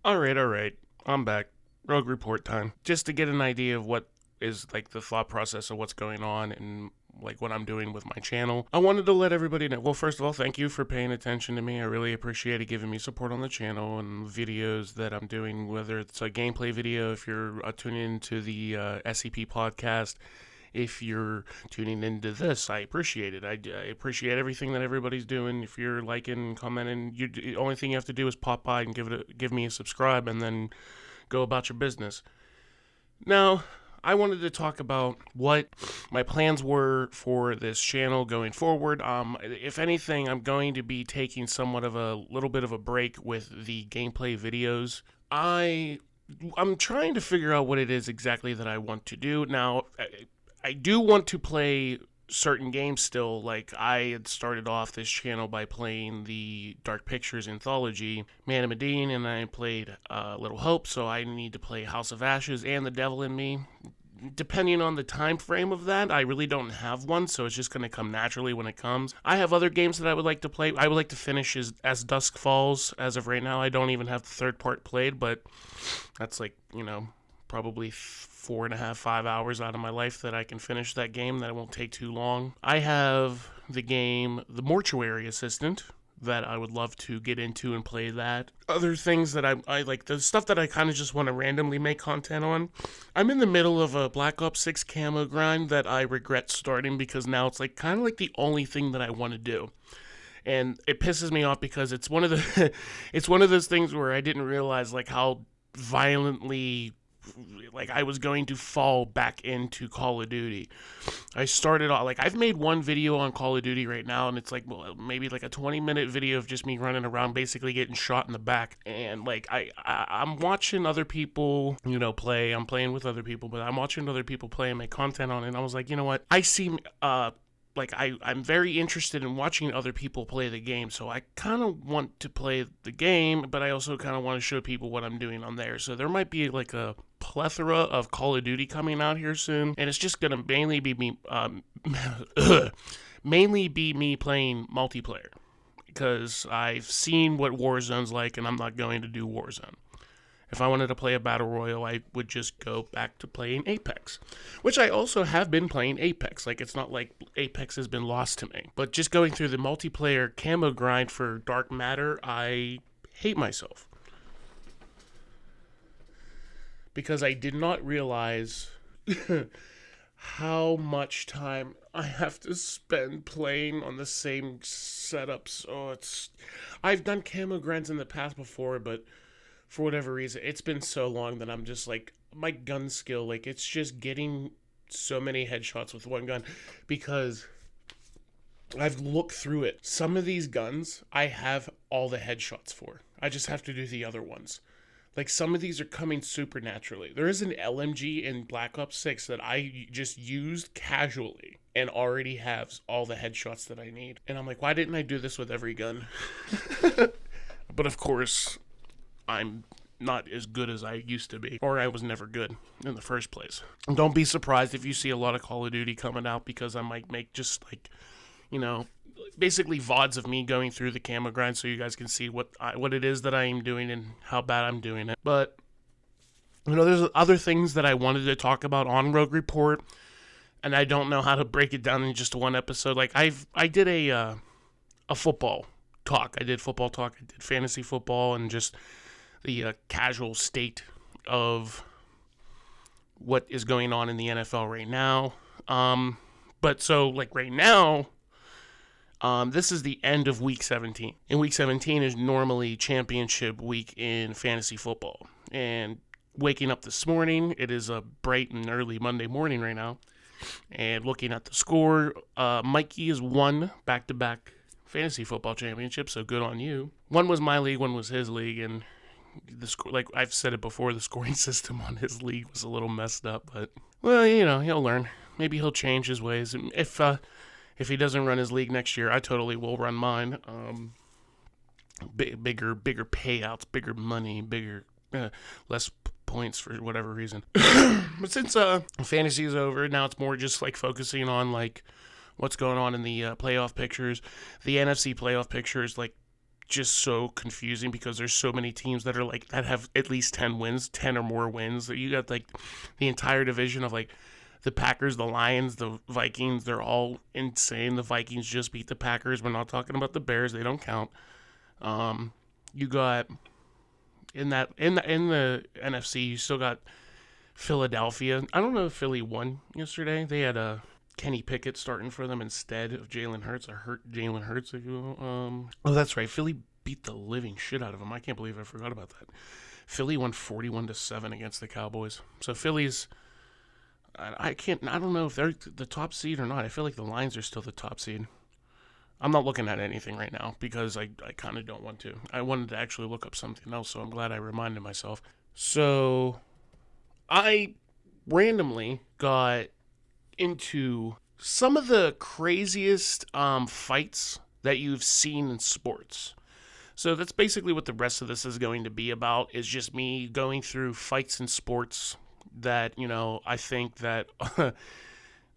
All right. I'm back. Rogue report time. Just to get an idea of what is like the thought process of what's going on and like what I'm doing with my channel. I wanted to let everybody know. Well, first of all, thank you for paying attention to me. I really appreciate it, giving me support on the channel and videos that I'm doing, whether it's a gameplay video, if you're tuning into the SCP podcast. If you're tuning into this, I appreciate it. I appreciate everything that everybody's doing. If you're liking, commenting, the only thing you have to do is pop by and give me a subscribe, and then go about your business. Now, I wanted to talk about what my plans were for this channel going forward. If anything, I'm going to be taking somewhat of a little bit of a break with the gameplay videos. I'm trying to figure out what it is exactly that I want to do. Now, I do want to play certain games still. Like, I had started off this channel by playing the Dark Pictures anthology, Man of Medine, and I played Little Hope, so I need to play House of Ashes and The Devil in Me. Depending on the time frame of that, I really don't have one, so it's just going to come naturally when it comes. I have other games that I would like to play. I would like to finish as Dusk Falls. As of right now, I don't even have the third part played, but that's like, probably 4.5, 5 hours out of my life that I can finish that game. That won't take too long. I have the game The Mortuary Assistant that I would love to get into and play that. Other things that I like, the stuff that I kind of just want to randomly make content on. I'm in the middle of a Black Ops 6 camo grind that I regret starting because now it's like kind of like the only thing that I want to do. And it pisses me off because it's one of the it's one of those things where I didn't realize like how violently like I was going to fall back into Call of Duty. I started off like I've made one video on Call of Duty right now, and it's like maybe like a 20-minute video of just me running around, basically getting shot in the back. And like I'm watching other people, play. I'm playing with other people, but I'm watching other people play and make content on it. And I was like, you know what? I see like I'm very interested in watching other people play the game, so I kind of want to play the game, but I also kind of want to show people what I'm doing on there. So there might be like a plethora of Call of Duty coming out here soon, and it's just gonna mainly be me, mainly be me playing multiplayer because I've seen what Warzone's like, and I'm not going to do Warzone. If I wanted to play a battle royale, I would just go back to playing Apex, which I also have been playing Apex. Like, it's not like Apex has been lost to me. But just going through the multiplayer camo grind for Dark Matter, I hate myself. Because I did not realize how much time I have to spend playing on the same setups. I've done camo grinds in the past before, but for whatever reason, it's been so long that I'm just like, my gun skill, like, it's just getting so many headshots with one gun because I've looked through it. Some of these guns, I have all the headshots for. I just have to do the other ones. Like, some of these are coming super naturally. There is an LMG in Black Ops 6 that I just used casually and already has all the headshots that I need. And I'm like, why didn't I do this with every gun? But of course, I'm not as good as I used to be, or I was never good in the first place. And don't be surprised if you see a lot of Call of Duty coming out because I might make just like, basically VODs of me going through the camo grind so you guys can see what it is that I am doing and how bad I'm doing it. But there's other things that I wanted to talk about on Rogue Report, and I don't know how to break it down in just one episode. Like I did a football talk. I did football talk. I did fantasy football and just the casual state of what is going on in the NFL right now. But so, like, right now, this is the end of Week 17. And Week 17 is normally championship week in fantasy football. And waking up this morning, it is a bright and early Monday morning right now. And looking at the score, Mikey has won back-to-back fantasy football championships, so good on you. One was my league, one was his league, and like I've said it before, the scoring system on his league was a little messed up, but well, he'll learn. Maybe he'll change his ways. If he doesn't run his league next year, I totally will run mine. Bigger payouts, bigger money, less points for whatever reason. But since fantasy is over, now it's more just like focusing on like what's going on in the playoff pictures. The NFC playoff pictures, like just so confusing because there's so many teams that are like that have at least 10 wins, 10 or more wins. You got like the entire division of like the Packers, the Lions, the Vikings. They're all insane. The Vikings just beat the Packers. We're not talking about the Bears. They don't count. You got in the NFC, you still got Philadelphia. I don't know if Philly won yesterday. They had Kenny Pickett starting for them instead of Jalen Hurts. Or hurt Jalen Hurts, if you will. Oh, that's right. Philly beat the living shit out of them. I can't believe I forgot about that. Philly won 41-7 against the Cowboys. So Philly's, I don't know if they're the top seed or not. I feel like the Lions are still the top seed. I'm not looking at anything right now because I kind of don't want to. I wanted to actually look up something else, so I'm glad I reminded myself. So I randomly got into some of the craziest fights that you've seen in sports. So that's basically what the rest of this is going to be about, is just me going through fights in sports that, I think that...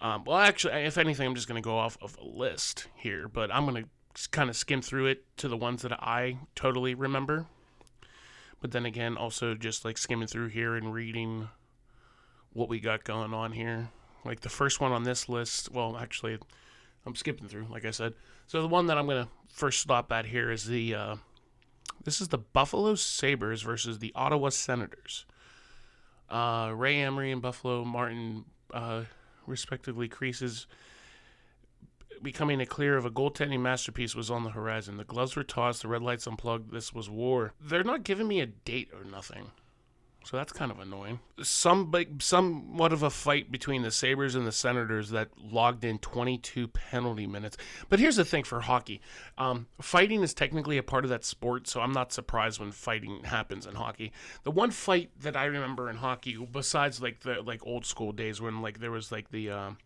well, actually, if anything, I'm just going to go off of a list here, but I'm going to kind of skim through it to the ones that I totally remember. But then again, also just like skimming through here and reading what we got going on here. Like the first one on this list, well, actually, I'm skipping through, like I said. So the one that I'm going to first stop at here is this is the Buffalo Sabres versus the Ottawa Senators. Ray Emery and Buffalo Martin, respectively, creases becoming clear of a goaltending masterpiece was on the horizon. The gloves were tossed, the red lights unplugged. This was war. They're not giving me a date or nothing, so that's kind of annoying. Somewhat of a fight between the Sabres and the Senators that logged in 22 penalty minutes. But here's the thing for hockey. Fighting is technically a part of that sport, so I'm not surprised when fighting happens in hockey. The one fight that I remember in hockey, besides like the old school days when like there was like the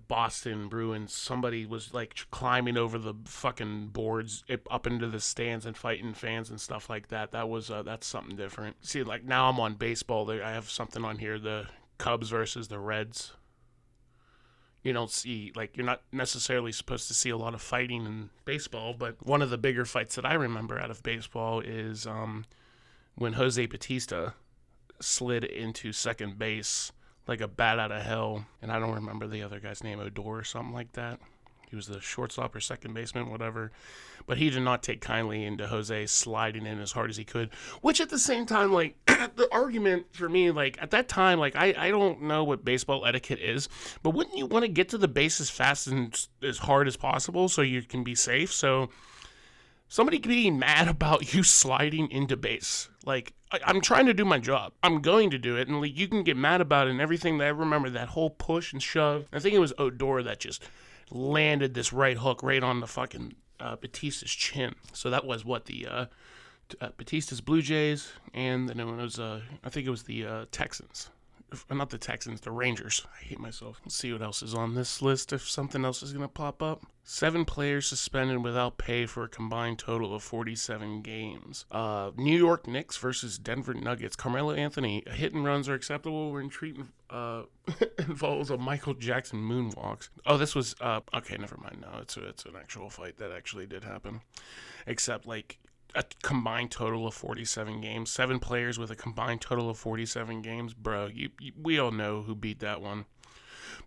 Boston Bruins, somebody was like climbing over the fucking boards up into the stands and fighting fans and stuff like that. That's something different. See, like now I'm on baseball. I have something on here, the Cubs versus the Reds. You don't see, like, you're not necessarily supposed to see a lot of fighting in baseball, but one of the bigger fights that I remember out of baseball is when Jose Bautista slid into second base like a bat out of hell, and I don't remember the other guy's name, Odor or something like that. He was the shortstop or second baseman, whatever. But he did not take kindly into Jose sliding in as hard as he could, which at the same time, like, the argument for me, like, at that time, like, I don't know what baseball etiquette is, but wouldn't you want to get to the base as fast and as hard as possible so you can be safe? So somebody being mad about you sliding into base, like, I'm trying to do my job. I'm going to do it, and like, you can get mad about it and everything. I remember that whole push and shove. I think it was Odor that just landed this right hook right on the fucking Bautista's chin. So that was what the Bautista's Blue Jays, and then it was I think it was the Texans. Not the Texans, the Rangers. I hate myself. Let's see what else is on this list, if something else is going to pop up. 7 players suspended without pay for a combined total of 47 games. New York Knicks versus Denver Nuggets. Carmelo Anthony, hit and runs are acceptable when treatment involves a Michael Jackson moonwalks. Oh, this was, okay, never mind. No, it's an actual fight that actually did happen. Except, like, a combined total of 47 games. 7 players with a combined total of 47 games. Bro, we all know who beat that one.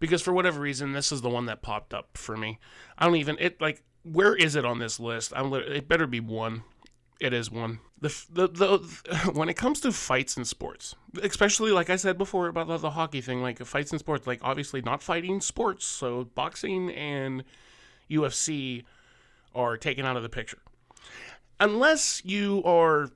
Because for whatever reason, this is the one that popped up for me. Where is it on this list? It better be 1. It is 1. When it comes to fights in sports, especially like I said before about the hockey thing, like fights in sports, like obviously not fighting sports, so boxing and UFC are taken out of the picture. Unless you are,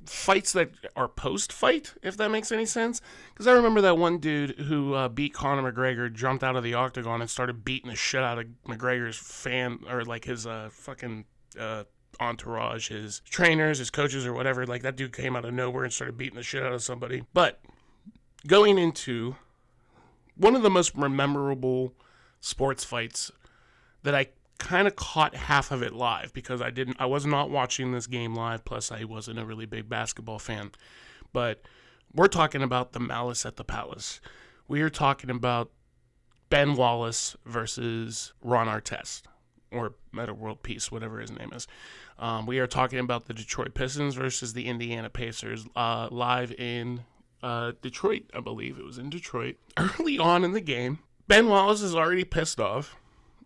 fights that are post-fight, if that makes any sense. Because I remember that one dude who beat Conor McGregor, jumped out of the octagon and started beating the shit out of McGregor's his fucking entourage, his trainers, his coaches, or whatever. Like, that dude came out of nowhere and started beating the shit out of somebody. But going into one of the most memorable sports fights that I kind of caught half of it live, because I was not watching this game live, plus I wasn't a really big basketball fan. But we're talking about the Malice at the Palace. We are talking about Ben Wallace versus Ron Artest. or Meta World Peace, whatever his name is. We are talking about the Detroit Pistons versus the Indiana Pacers, live in Detroit, I believe. It was in Detroit. Early on in the game, Ben Wallace is already pissed off.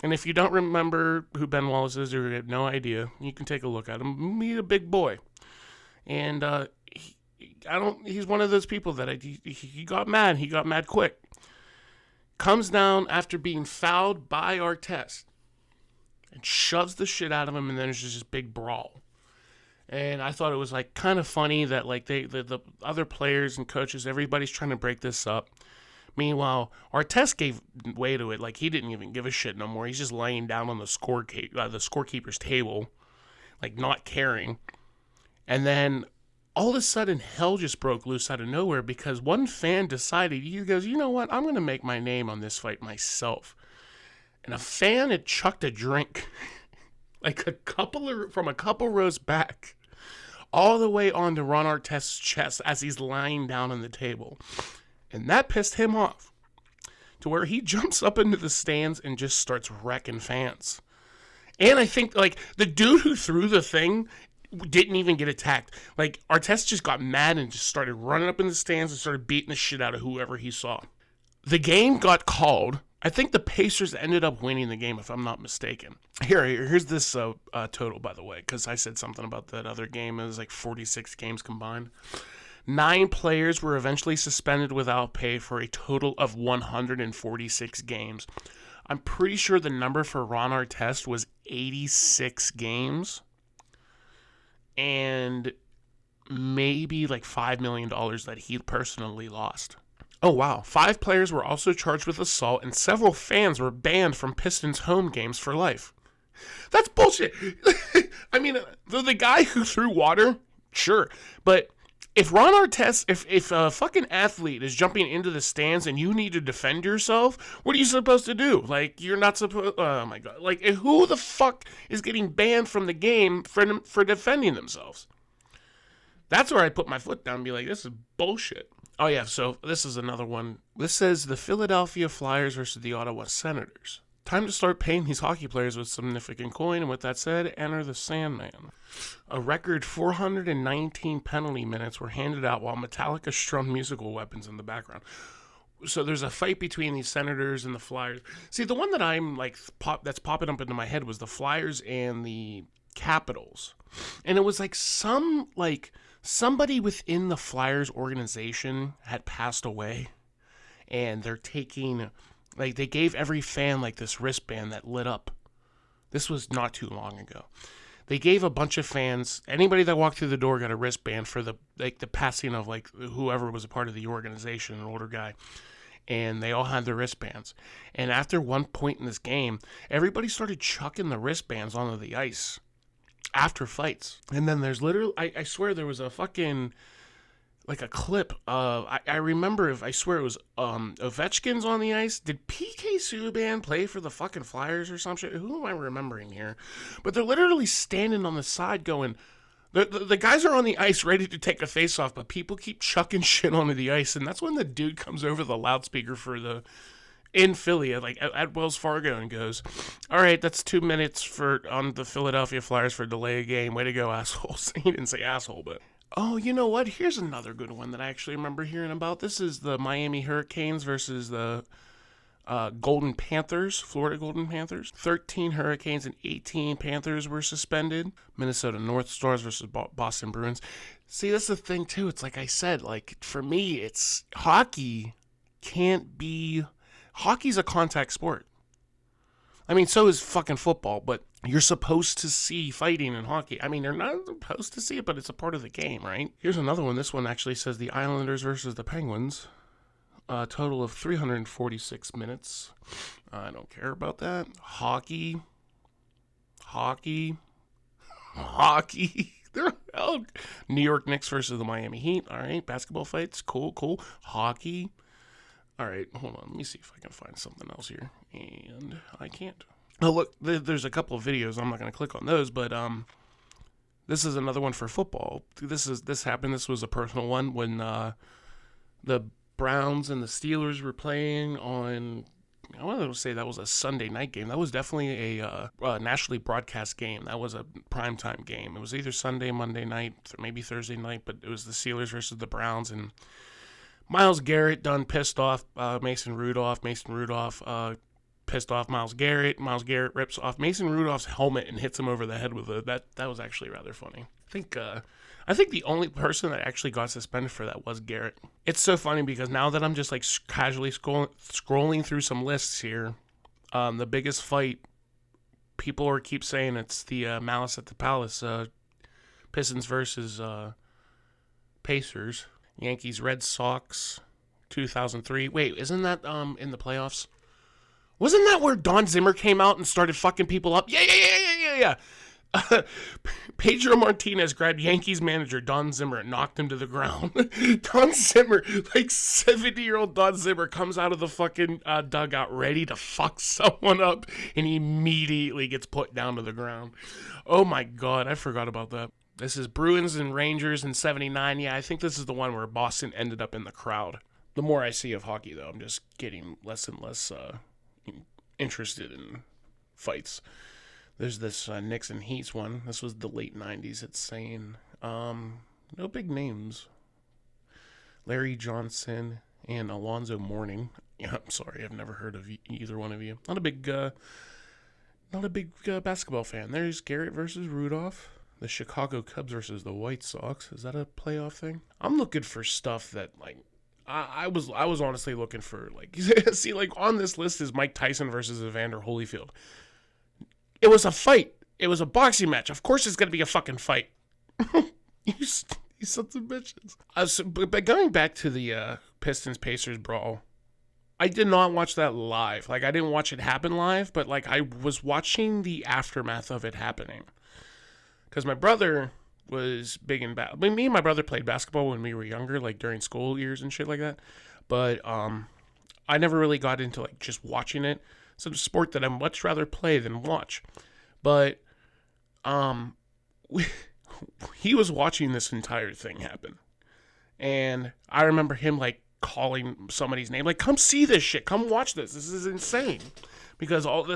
And if you don't remember who Ben Wallace is or you have no idea, you can take a look at him. He's a big boy. And he's one of those people that he got mad. He got mad quick. Comes down after being fouled by Artest and shoves the shit out of him, and then there's just this big brawl. And I thought it was like kind of funny that like the other players and coaches, everybody's trying to break this up. Meanwhile, Artest gave way to it. Like, he didn't even give a shit no more. He's just laying down on the scorekeeper's table, like not caring. And then all of a sudden, hell just broke loose out of nowhere because one fan decided, he goes, you know what, I'm going to make my name on this fight myself. And a fan had chucked a drink like from a couple rows back all the way onto Ron Artest's chest as he's lying down on the table. And that pissed him off to where he jumps up into the stands and just starts wrecking fans. And I think, like, the dude who threw the thing didn't even get attacked. Like, Artest just got mad and just started running up in the stands and started beating the shit out of whoever he saw. The game got called. I think the Pacers ended up winning the game, if I'm not mistaken. Here's this total, by the way, because I said something about that other game. It was like 46 games combined. 9 players were eventually suspended without pay for a total of 146 games. I'm pretty sure the number for Ron Artest was 86 games. And maybe like $5 million that he personally lost. Oh, wow. 5 players were also charged with assault, and several fans were banned from Pistons home games for life. That's bullshit. I mean, the guy who threw water, sure. But if Ron Artest, if a fucking athlete is jumping into the stands and you need to defend yourself, what are you supposed to do? Like, you're not supposed... Oh, my God. Like, who the fuck is getting banned from the game for defending themselves? That's where I put my foot down and be like, this is bullshit. Oh, yeah, so this is another one. This says the Philadelphia Flyers versus the Ottawa Senators. Time to start paying these hockey players with significant coin, and with that said, enter the Sandman. A record 419 penalty minutes were handed out while Metallica strummed musical weapons in the background. So there's a fight between these Senators and the Flyers. See, the one that I'm like that's popping up into my head was the Flyers and the Capitals. And it was like somebody within the Flyers organization had passed away, and they're taking, like, they gave every fan like this wristband that lit up. This was not too long ago. They gave a bunch of fans, anybody that walked through the door got a wristband for the passing of like whoever was a part of the organization, an older guy. And they all had their wristbands. And after one point in this game, everybody started chucking the wristbands onto the ice after fights. And then there's literally, I swear there was a fucking, like a clip of, I remember I swear it was Ovechkin's on the ice. Did PK Subban play for the fucking Flyers or some shit? Who am I remembering here? But they're literally standing on the side going, the guys are on the ice ready to take a face off, but people keep chucking shit onto the ice. And that's when the dude comes over the loudspeaker in Philly, like at Wells Fargo, and goes, all right, that's 2 minutes on the Philadelphia Flyers for delay a game. Way to go, assholes. He didn't say asshole, but... Oh, you know what? Here's another good one that I actually remember hearing about. This is the Miami Hurricanes versus the Golden Panthers, Florida Golden Panthers. 13 Hurricanes and 18 Panthers were suspended. Minnesota North Stars versus Boston Bruins. See, that's the thing, too. It's like I said, like, for me, it's hockey can't be... Hockey's a contact sport. I mean, so is fucking football, but you're supposed to see fighting in hockey. I mean, you're not supposed to see it, but it's a part of the game, right? Here's another one. This one actually says the Islanders versus the Penguins. A total of 346 minutes. I don't care about that. Hockey. They're New York Knicks versus the Miami Heat. All right, basketball fights. Cool. Hockey. All right, hold on. Let me see if I can find something else here. And I can't. Oh, look, there's a couple of videos. I'm not going to click on those, but this is another one for football. This happened. This was a personal one when the Browns and the Steelers were playing on I want to say that was a Sunday night game. That was definitely a nationally broadcast game. That was a primetime game. It was either Sunday, Monday night, maybe Thursday night, but it was the Steelers versus the Browns, and Myles Garrett done pissed off Mason Rudolph. Mason Rudolph pissed off Myles Garrett. Myles Garrett rips off Mason Rudolph's helmet and hits him over the head with it. That was actually rather funny. I think the only person that actually got suspended for that was Garrett. It's so funny because now that I'm just like casually scrolling through some lists here, the biggest fight, people keep saying it's the Malice at the Palace, Pistons versus Pacers, Yankees, Red Sox, 2003. Wait, isn't that in the playoffs? Wasn't that where Don Zimmer came out and started fucking people up? Yeah. Pedro Martinez grabbed Yankees manager Don Zimmer and knocked him to the ground. Don Zimmer, like 70-year-old Don Zimmer, comes out of the fucking dugout ready to fuck someone up, and he immediately gets put down to the ground. Oh my god, I forgot about that. This is Bruins and Rangers in 79. Yeah, I think this is the one where Boston ended up in the crowd. The more I see of hockey, though, I'm just getting less and less interested in fights. There's this Knicks and Heat one. This was the late 90s. It's saying no big names. Larry Johnson and Alonzo Mourning. Yeah, I'm sorry, I've never heard of either one of you. Not a big basketball fan. There's Garrett versus Rudolph. The Chicago Cubs versus the White Sox. Is that a playoff thing? I'm looking for stuff that like I was honestly looking for like see like on this list is Mike Tyson versus Evander Holyfield. It was a fight. It was a boxing match. Of course it's going to be a fucking fight. you sons of bitches. But going back to the Pistons-Pacers brawl, I did not watch that live. Like, I didn't watch it happen live, but, like, I was watching the aftermath of it happening. Because my brother was big in me and my brother played basketball when we were younger, like, during school years and shit like that. But I never really got into, like, just watching it. It's a sport that I'd much rather play than watch. But he was watching this entire thing happen. And I remember him like calling somebody's name, like, come see this shit, come watch this. This is insane. Because what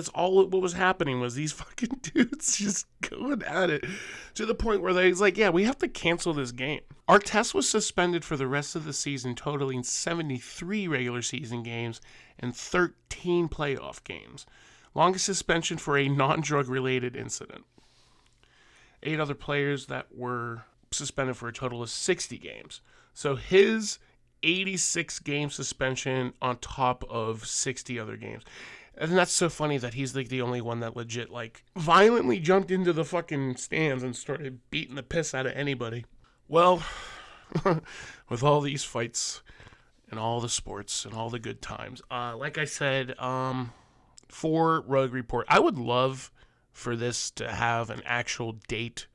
was happening was these fucking dudes just going at it to the point where they's like, yeah, we have to cancel this game. Artest was suspended for the rest of the season, totaling 73 regular season games and 13 playoff games. Longest suspension for a non-drug related incident. 8 other players that were suspended for a total of 60 games. So his 86 game suspension on top of 60 other games. And that's so funny that he's like the only one that legit like violently jumped into the fucking stands and started beating the piss out of anybody. Well, with all these fights and all the sports and all the good times, like I said, for Rogue Report, I would love for this to have an actual date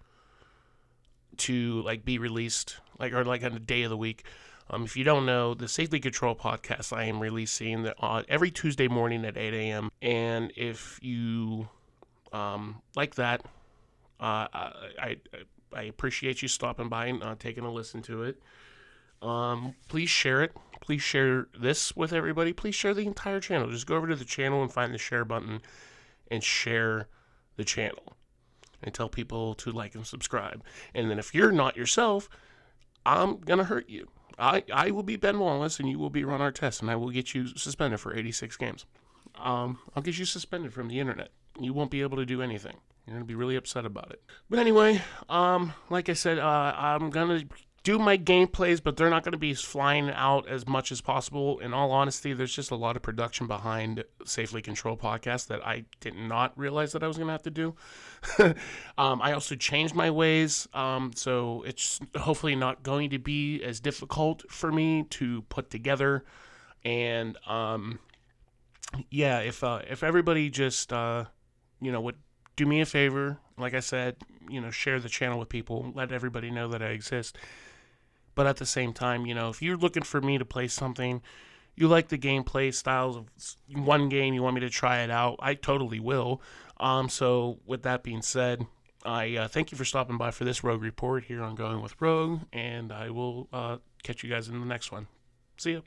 to like be released, like or like on a day of the week. If you don't know, the Safely Control podcast I am releasing every Tuesday morning at 8 a.m. And if you like that, I appreciate you stopping by and taking a listen to it. Please share it. Please share this with everybody. Please share the entire channel. Just go over to the channel and find the share button and share the channel. And tell people to like and subscribe. And then if you're not yourself, I'm going to hurt you. I will be Ben Wallace, and you will be Ron Artest, and I will get you suspended for 86 games. I'll get you suspended from the internet. You won't be able to do anything. You're going to be really upset about it. But anyway, like I said, I'm going to do my gameplays, but they're not going to be flying out as much as possible. In all honesty, there's just a lot of production behind Safely Control podcast that I did not realize that I was going to have to do. I also changed my ways, so it's hopefully not going to be as difficult for me to put together. And yeah, if everybody just would do me a favor, like I said, share the channel with people, let everybody know that I exist. But at the same time, if you're looking for me to play something, you like the gameplay styles of one game, you want me to try it out, I totally will. So with that being said, I thank you for stopping by for this Rogue Report here on Going with Rogue, and I will catch you guys in the next one. See ya.